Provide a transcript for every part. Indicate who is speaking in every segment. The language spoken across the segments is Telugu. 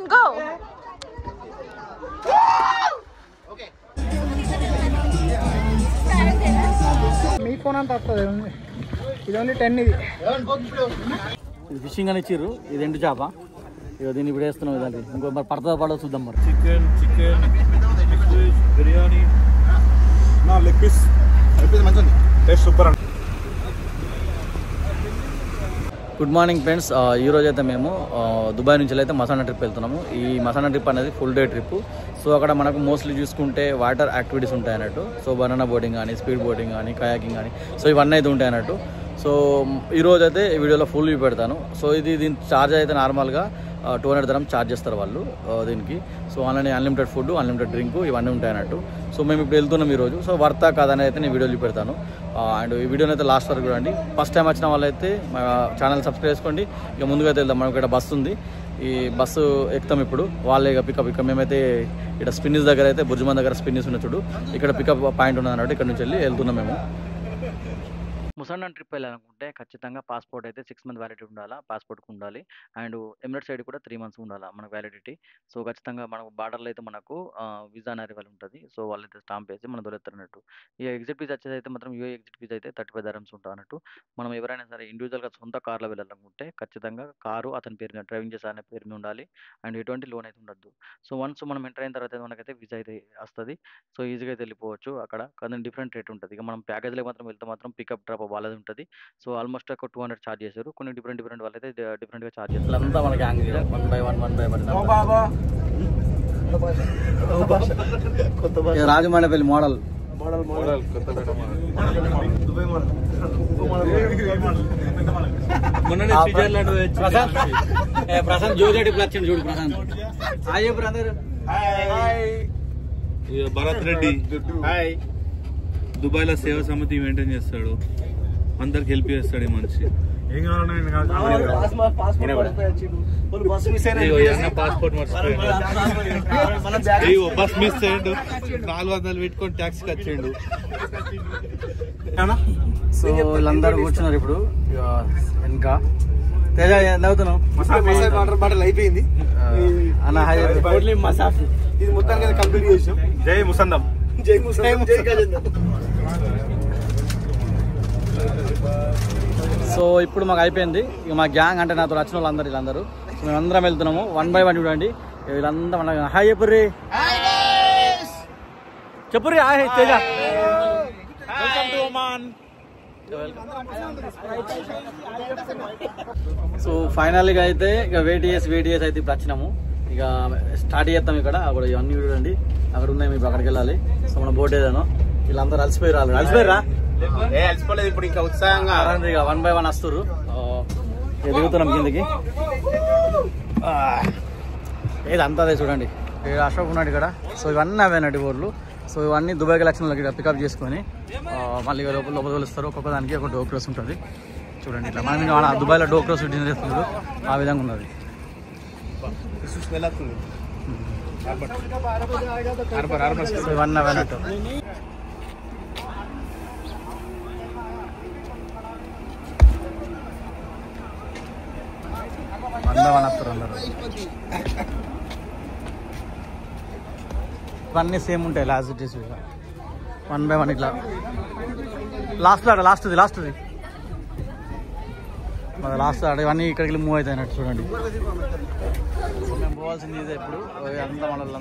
Speaker 1: One, go.
Speaker 2: మీ ఫోన్ అంతా వస్తుంది ఇది ఓన్లీ 10 ఇది
Speaker 3: ఫిషింగ్ అని ఇచ్చిర్రు ఇది ఎండు చేప ఇక దీన్ని ఇప్పుడు వేస్తున్నాం ఇదండి ఇంకో మరి పడతా పడవ చూద్దాం మరి
Speaker 4: చికెన్ బిర్యానీ నా లెగ్ పీస్ మంచిది టేస్ట్ సూపర్ అండి
Speaker 3: గుడ్ మార్నింగ్ ఫ్రెండ్స్ ఈరోజు అయితే మేము దుబాయ్ నుంచి అయితే మసానా ట్రిప్ వెళ్తున్నాము ఈ మసానా ట్రిప్ అనేది ఫుల్ డే ట్రిప్ సో అక్కడ మనకు మోస్ట్లీ చూసుకుంటే వాటర్ యాక్టివిటీస్ ఉంటాయి అన్నట్టు సో బనానా బోటింగ్ కానీ స్పీడ్ బోటింగ్ కానీ కయాకింగ్ కానీ సో ఇవన్నీ అయితే ఉంటాయి అన్నట్టు సో ఈరోజు అయితే ఈ వీడియోలో ఫుల్ వ్యూ పెడతాను సో దీని ఛార్జ్ అయితే నార్మల్గా 200 dirham ఛార్జ్ చేస్తారు వాళ్ళు దీనికి సో అలానే అన్లిమిటెడ్ ఫుడ్ అన్లిమిటెడ్ డ్రింక్ ఇవన్నీ ఉంటాయి అన్నట్టు సో మేము ఇప్పుడు వెళ్తున్నాం ఈరోజు సో వర్తా కాదని అయితే నేను వీడియోలు పెడతాను అండ్ ఈ వీడియోని అయితే లాస్ట్ వరకు చూడండి ఫస్ట్ టైం వచ్చిన వాళ్ళైతే మా ఛానల్ సబ్స్క్రైబ్ చేసుకోండి ఇక ముందుగా అయితే వెళ్దాం మనకి ఇక్కడ బస్సు ఉంది ఈ బస్సు ఎక్కుతాం ఇప్పుడు వాళ్ళే ఇక పికప్ ఇక మేమైతే ఇక్కడ స్పిన్నిస్ దగ్గర అయితే బుర్జుమాన్ దగ్గర స్పిన్నిస్ ఉన్న చూడు ఇక్కడ పికప్ పాయింట్ ఉన్నది అన్నట్టు ఇక్కడ నుంచి వెళ్తున్నాం మేము ముసన్నా ట్రిప్ వెళ్ళాలనుకుంటే ఖచ్చితంగా పాస్పోర్ట్ అయితే 6 months వ్యాలిడిటీ ఉండాలా పాస్పోర్ట్కి ఉండాలి అండ్ ఎమిరేట్స్ సైడ్ కూడా 3 months ఉండాలా మనకు వ్యాలిడిటీ సో ఖచ్చితంగా మనకు బార్డర్లో అయితే మనకు వీసా అరైవల్ ఉంటుంది సో వాళ్ళైతే స్టాంప్ వేసి మనం దొరుకుతున్నట్టు ఈ ఎగ్జిట్ ఫీజ్ వచ్చేది అయితే మాత్రం యూఏ ఎగ్జిట్ ఫీజ్ అయితే 35 dirhams ఉంటుంది అన్నట్టు మనం ఎవరైనా సరే ఇండివిజువల్గా సొంత కార్లో వెళ్ళాలనుకుంటే ఖచ్చితంగా కారు అతని పేరు మీద డ్రైవింగ్ చేసే అనే పేరు మీద ఉండాలి అండ్ ఎటువంటి లోన్ అయితే ఉండద్దు సో వన్స్ మనం ఎంటర్ అయిన తర్వాత మనకైతే వీసా అయితే వస్తుంది సో ఈజీగా అయితే వెళ్ళిపోవచ్చు అక్కడ కానీ డిఫరెంట్ రేట్ ఉంటుంది ఇక మనం ప్యాకేజ్లో మాత్రం వెళ్తే మాత్రం పికప్ డ్రాప్ వాళ్ళది ఉంటుంది సో ఆల్మోస్ట్ ఒక 200 ఛార్జ్ చేశారు కొన్ని డిఫరెంట్ వాళ్ళైతే డిఫరెంట్గా ఛార్జ్ చేస్తారు అంతా మనకి hang 1 by 1 Rajahmundry model Prashant జోజెడ్డి వచ్చింది చూడు ప్రశాంత్ హాయ్ బ్రదర్
Speaker 4: భరత్ రెడ్డి దుబాయ్లో సేవా సమితి మెయింటైన్ చేస్తాడు అందరికి హెల్ప్ చేస్తాడు ఈ మనిషి పాస్పోర్ట్ బస్ మిస్ అయ్యిండు 400 పెట్టుకొని ట్యాక్సీకి వచ్చిండు
Speaker 3: సో వీళ్ళందరూ కూర్చున్నారు ఇప్పుడు ఇంకా తేజ ఎంత అవుతున్నావు
Speaker 2: వాటర్ బాటిల్ అయిపోయింది
Speaker 3: అన్న మసాఫీ
Speaker 2: ఇది మొత్తానికి కంప్లీట్ చేసాం
Speaker 4: జై ముసందం
Speaker 3: సో ఇప్పుడు మాకు అయిపోయింది ఇక మా గ్యాంగ్ అంటే నాతో వచ్చిన వాళ్ళందరూ వీళ్ళందరూ మేమందరం వెళ్తున్నాము 1 by 1 చూడండి వీళ్ళందరూ మన హాయ్ చెప్పుర్రి హాయ్ తేజ సో ఫైనల్గా అయితే ఇక వెయిట్ చేసి అయితే ఇప్పుడు వచ్చినాము ఇక స్టార్ట్ చేస్తాం ఇక్కడ అక్కడ ఇవన్నీ చూడండి అక్కడ ఉన్నాయి మీకు అక్కడికి వెళ్ళాలి సో మన బోట్ ఏదాను వీళ్ళందరూ అలసిపోయారా
Speaker 2: ఇప్పుడు ఇంకా ఉత్సాహంగా
Speaker 3: 1 by 1 వస్తుర్రు దిగుతున్నాం కిందికి ఏదంతా అదే చూడండి అశోక్ ఉన్నాడు ఇక్కడ సో ఇవన్నీ అవేనండి ఊర్లు సో ఇవన్నీ దుబాయ్కి లక్షణాలు ఇక్కడ పికప్ చేసుకొని మళ్ళీ లోపల వెలుస్తారు ఒక్కొక్క దానికి ఒక డోక్రోస్ ఉంటుంది చూడండి ఇట్లా మనం దుబాయ్లో డోక్రోస్ డిన్నర్ చేస్తున్నారు ఆ విధంగా ఉన్నది సో ఇవన్నీ అవేనట్టు ఇవన్నీ సేమ్ ఉంటాయి లాస్ట్ డేస్ 1 by 1 ఇట్లా లాస్ట్ది మరి లాస్ట్ ఇవన్నీ ఇక్కడికి మూవ్ అవుతాయి అన్నట్టు చూడండి మేము పోవాల్సింది ఇదే ఇప్పుడు అంతా మనది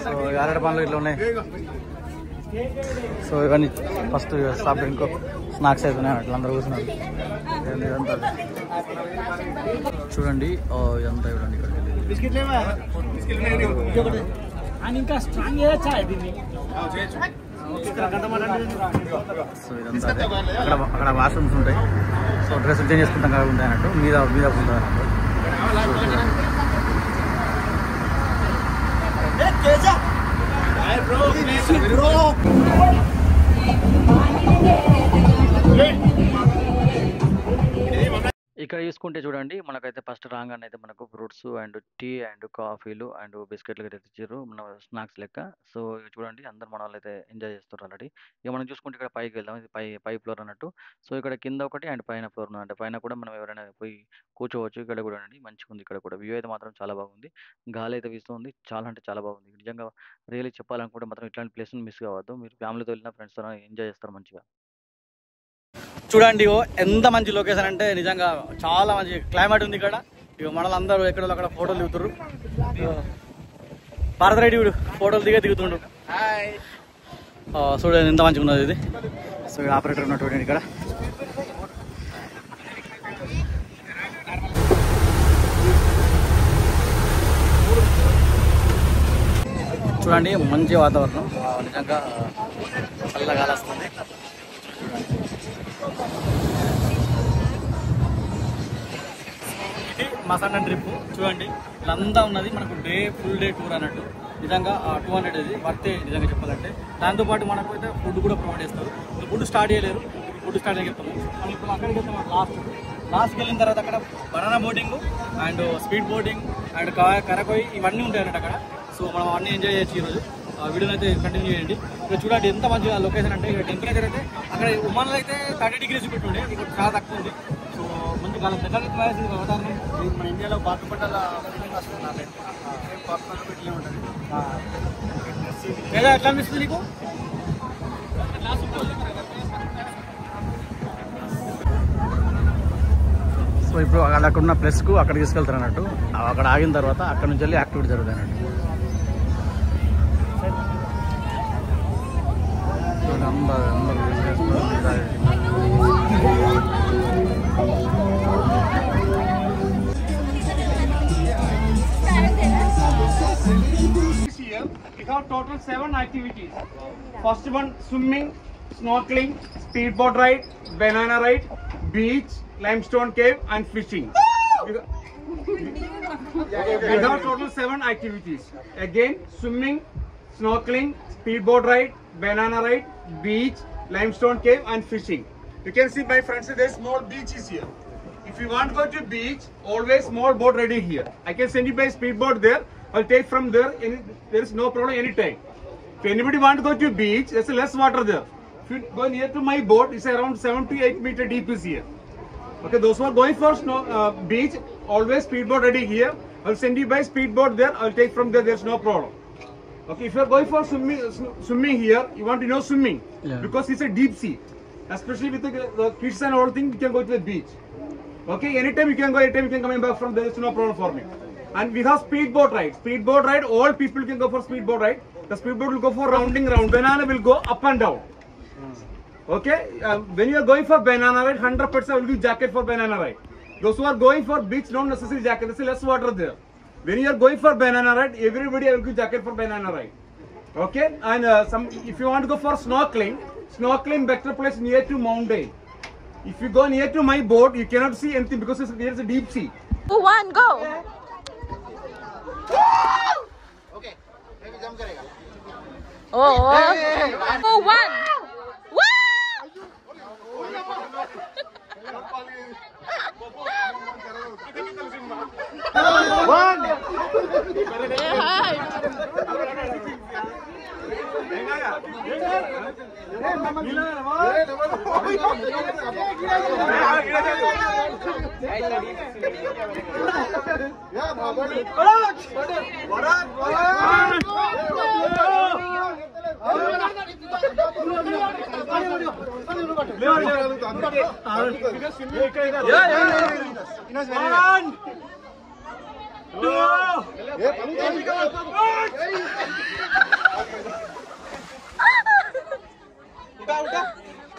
Speaker 3: సో అరటి పనులు ఇట్లా ఉన్నాయి సో ఇవన్నీ ఫస్ట్ స్టాప్ ఇంకో స్నాక్స్ అవుతున్నాయి అట్లా అందరూ కూర్చున్నారు ఇదంతా చూడండి ఇదంతా చూడండి ఇక్కడికి ఇంకా స్ట్రాంగ్ సో ఇదంతా అక్కడ వాష్రూమ్స్ ఉంటాయి సో డ్రెస్ చేంజ్ చేసుకుంటాం కదా ఉంటాయి అన్నట్టు మీద ఉంటుంది అన్నట్టు ఇక్కడ చూసుకుంటే చూడండి మనకైతే ఫస్ట్ రాగానే అయితే మనకు ఫ్రూట్స్ అండ్ టీ అండ్ కాఫీలు అండ్ బిస్కెట్లు అయితే ఇచ్చారు మన స్నాక్స్ లెక్క. సో చూడండి అందరు మన వాళ్ళైతే ఎంజాయ్ చేస్తారు ఆల్రెడీ. ఇక మనం చూసుకుంటే ఇక్కడ పైకి వెళ్దాం. ఇది పై ఫ్లోర్ అన్నట్టు. సో ఇక్కడ కింద ఒకటి అండ్ పైన ఫ్లోర్ అంటే పైన కూడా మనం ఎవరైనా పోయి కూర్చోవచ్చు. ఇక్కడ కూడా అండి మంచిగా ఉంది. ఇక్కడ కూడా వ్యూ అయితే మాత్రం చాలా బాగుంది. గాలి అయితే వీస్తుంది. చాలా అంటే చాలా బాగుంది. నిజంగా రియల్లీ చెప్పాలనుకుంటే మాత్రం ఇట్లాంటి ప్లేస్ని మిస్ కావద్దు. మీరు ఫ్యామిలీతో వెళ్ళిన ఫ్రెండ్స్తో ఎంజాయ్ చేస్తారు మంచిగా. చూడండి ఎంత మంచి లొకేషన్ అంటే నిజంగా చాలా మంచి క్లైమేట్ ఉంది ఇక్కడ. ఇక మనలందరూ ఎక్కడ అక్కడ ఫోటోలు దిగుతారు. భారత రెడ్డి ఫోటోలు దిగుతుండు. చూడండి ఎంత మంచిగా ఉన్నది ఇది. సో ఇక్కడ ఆపరేటర్ ఉన్నట్టు చూడండి ఇక్కడ. చూడండి మంచి వాతావరణం నిజంగా చల్లగా వస్తుంది. ఇది మసానా ట్రిప్ చూడండి ఇదంతా ఉన్నది మనకు ఫుల్ డే టూర్ అన్నట్టు. నిజంగా 200 ఇది వర్తే నిజంగా చెప్పాలంటే. దాంతోపాటు మనకు అయితే ఫుడ్ కూడా ప్రొవైడ్ చేస్తారు. ఫుడ్ స్టార్ట్ చేయలేరు, ఫుడ్ స్టార్ట్ చెప్తాము. మనం ఇప్పుడు అక్కడికి వెళ్తాం. లాస్ట్కి వెళ్ళిన తర్వాత అక్కడ banana boating and speed boating and కరకోయి ఇవన్నీ ఉంటాయి అన్నట్టు అక్కడ. సో మనం అన్నీ ఎంజాయ్ చేయొచ్చు ఈరోజు. వీడియోని అయితే కంటిన్యూ చేయండి. ఇక్కడ చూడండి ఎంత మంచిగా లొకేషన్ అంటే. ఇక్కడ టెంపరేచర్ అయితే అక్కడ ఉమాన్లో అయితే 30 degrees పెట్టుండే, ఇక్కడ చాలా తక్కువ ఉంది. సో మంచి కాలం దగ్గర వాతావరణం మన ఇండియాలో బాతుపట్టాల ఫీలింగ్ వస్తుంది. నాకైతే ఇట్లే ఉంటుంది. లేదా ఎట్లా అనిపిస్తుంది నీకు? సో ఇప్పుడు అక్కడ ఉన్న ప్లేస్కు అక్కడ తీసుకెళ్తారు అన్నట్టు. అక్కడ ఆగిన తర్వాత అక్కడ నుంచి వెళ్ళి యాక్టివిటీ జరుగుతాయి అన్నట్టు.
Speaker 1: Here we have total 7 activities. First one, swimming, snorkeling, speedboat ride, banana ride, beach, limestone cave and fishing. We have total 7 activities. Again, swimming, snorkeling, speedboat ride, banana ride, beach, limestone cave and fishing. You can see my friends, there small beach is here. If you want to go to beach, always small boat ready here. I can send you by speedboat there. I'll take from there. There is no problem anytime. If anybody want to go to beach, there's less water there. If you go near to my boat, it's around 7 to 8 meter deep is here. Okay, those who are going for beach, always speedboat ready here. I'll send you by speedboat there. I'll take from there. There's no problem. Okay, if you are going for swimming here, you want to know swimming because it's a deep sea. Especially with the kids and all things, you can go to the beach. Okay, anytime you can go, anytime you can come back from there. It's no problem for me. And we have speedboat ride. Speedboat ride, all people can go for speedboat ride. The speedboat will go for rounding round. Banana will go up and down. Okay, when you are going for banana ride, 100% will give jacket for banana ride. Those who are going for beach, not necessary jacket. There's less water there. When you are going for banana ride, everybody will give jacket for banana ride. Okay, and if you want to go for snorkeling better place near to mountain. If you go near to my boat, you cannot see anything because there is a deep sea.
Speaker 5: 2, 1, go!
Speaker 2: Okay, maybe jump करेगा.
Speaker 5: Oh, 2, 1.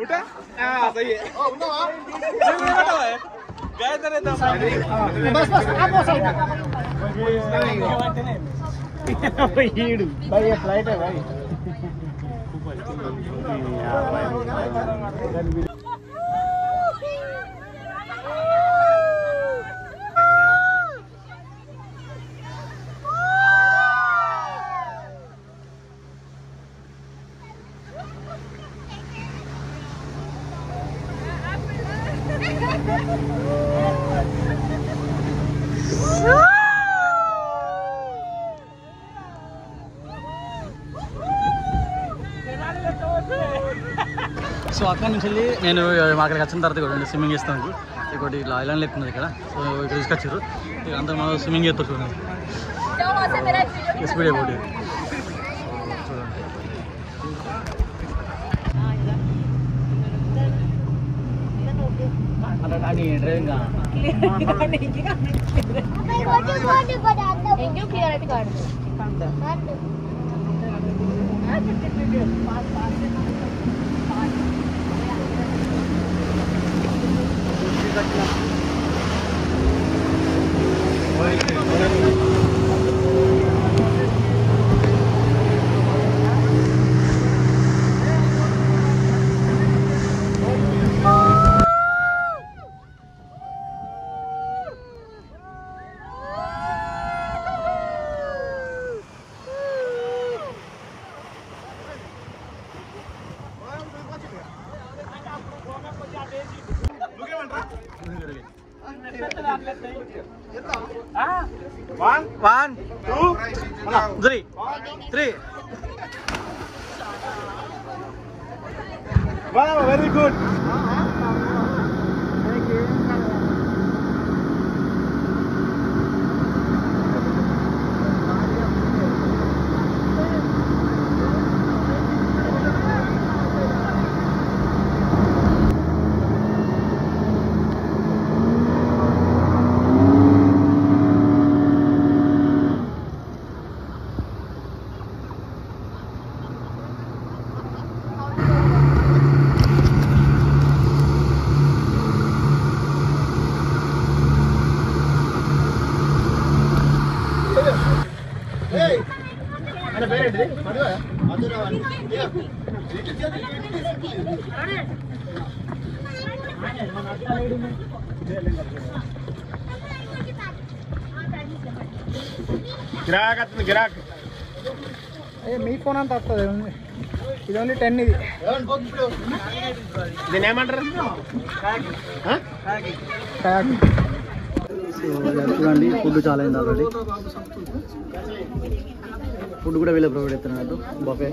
Speaker 1: उठा हाँ सही है गए तेरे बस आप वो साइड भाई ये फ्लाइट है भाई
Speaker 3: సో అక్కడి నుంచి వెళ్ళి నేను అక్కడికి వచ్చిన తర్వాత కూడా స్విమ్మింగ్ చేస్తాను. ఇంకోటి ఇలా ఐలాండ్ ఎక్కున్నది ఇక్కడ. సో ఇక్కడ తీసుకొచ్చారు. ఇక అందరూ మనం స్విమ్మింగ్ చేస్తారు చూడండి. స్పీడ్ అయిపోతుంది చూడండి. అని driving One, two, three.
Speaker 1: Wow, very good. గిరాక్
Speaker 2: మీ ఫోన్ అంత వస్తుంది. ఇది ఓన్లీ 10 ఇది.
Speaker 1: దీని ఏమంటారు?
Speaker 3: చూడండి ఫుడ్ చాలా అయింది ఆల్రెడీ. ఫుడ్ కూడా వీళ్ళే ప్రొవైడ్ చేస్తున్నారు. బఫే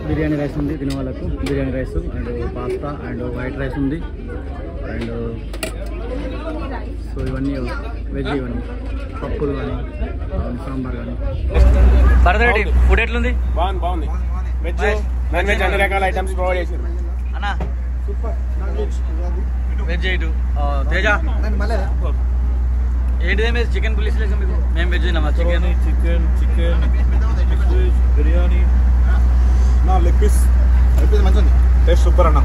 Speaker 3: బిర్యానీ రైస్ ఉంది తినే వాళ్ళకు. Biryani rice and pasta and white rice ఉంది. అండ్ సో ఇవన్నీ వెజ్, ఇవన్నీ పప్పులు కానీ సాంబార్ కానీ. భరతరెడ్డి ఫుడ్ ఎట్లుంది?
Speaker 1: బాగుంది. వెజ్ నాన్ వెజ్ అన్ని రకాల ఐటమ్స్ ప్రొవైడ్ చేశారు
Speaker 3: అన్న. వెజ్ ఇటు తేజ ఏంటిదే చికెన్ పులిస్ లేక మీకు? మేము వెజ్ తిన్నామా?
Speaker 4: చికెన్ బిర్యానీ నా లెగ్ పీస్ అయిపోయింది. మంచిది, టేస్ట్ సూపర్ అన్న.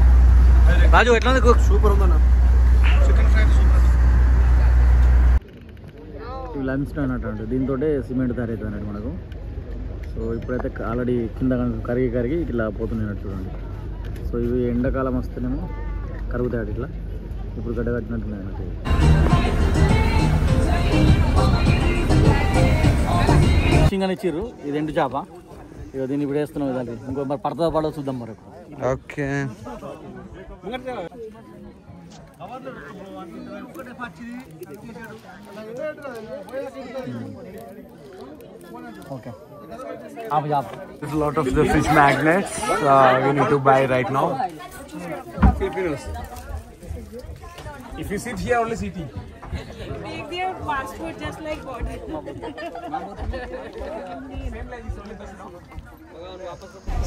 Speaker 3: రాజు ఎట్లా ఉంది?
Speaker 4: సూపర్ ఉందన్న. Chicken fry super.
Speaker 3: Lime stone అన్నట్టు దీంతో సిమెంట్ తయారవుతుంది అన్నట్టు మనకు. సో ఇప్పుడైతే ఆల్రెడీ కింద కరిగి ఇట్లా పోతున్నాయి చూడండి. సో ఇవి ఎండాకాలం వస్తేనేమో కరుగుతాయి ఇట్లా. ఇప్పుడు గడ్డ కట్టినట్టున్నాయి అన్నట్టు. ఫిషింగ్ అని ఇచ్చిర్రు. ఇది ఎండు చేప. ఇక దీన్ని ఇప్పుడు వేస్తున్నాం ఇదండి. ఇంకో మరి పడతా పడవ చూద్దాం మరి.
Speaker 1: Okay.
Speaker 3: Okay.
Speaker 1: There's a lot of the fish magnets we need to buy right now. Filipinos. If you sit here, only sitting.
Speaker 5: Take their passport just like body.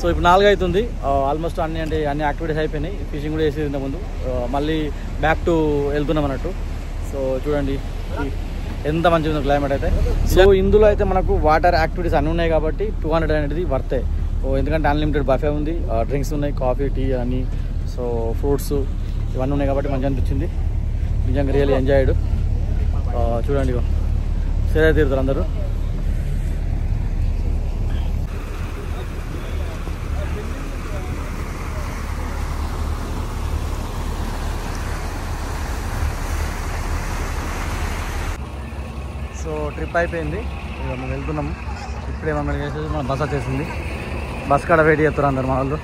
Speaker 3: So ఇప్పుడు 4 అవుతుంది. ఆల్మోస్ట్ అన్ని యాక్టివిటీస్ అయిపోయినాయి. ఫిషింగ్ కూడా వేసేది ఇంతకుముందు. మళ్ళీ బ్యాక్ టు వెళ్తున్నాం అన్నట్టు. సో చూడండి ఎంత మంచిగా ఉంది క్లైమేట్ అయితే. సో ఇందులో అయితే మనకు వాటర్ యాక్టివిటీస్ అన్నీ ఉన్నాయి కాబట్టి 200 అనేది వర్తే. ఎందుకంటే అన్లిమిటెడ్ బఫే ఉంది, డ్రింక్స్ ఉన్నాయి, కాఫీ, టీ అన్నీ. సో ఫ్రూట్స్ ఇవన్నీ ఉన్నాయి కాబట్టి మంచిగా అనిపించింది. నిజంగా రియల్లీ ఎంజాయ్డ్. చూడండి సేద తీరుతారు అందరూ. సో ట్రిప్ అయిపోయింది. ఇక మనం వెళ్తున్నాము. ఇప్పుడే మనం చేసేది మన బస్ వచ్చేసింది. బస్ కాడ వెయిట్ చేస్తారు అందరు మా వాళ్ళు.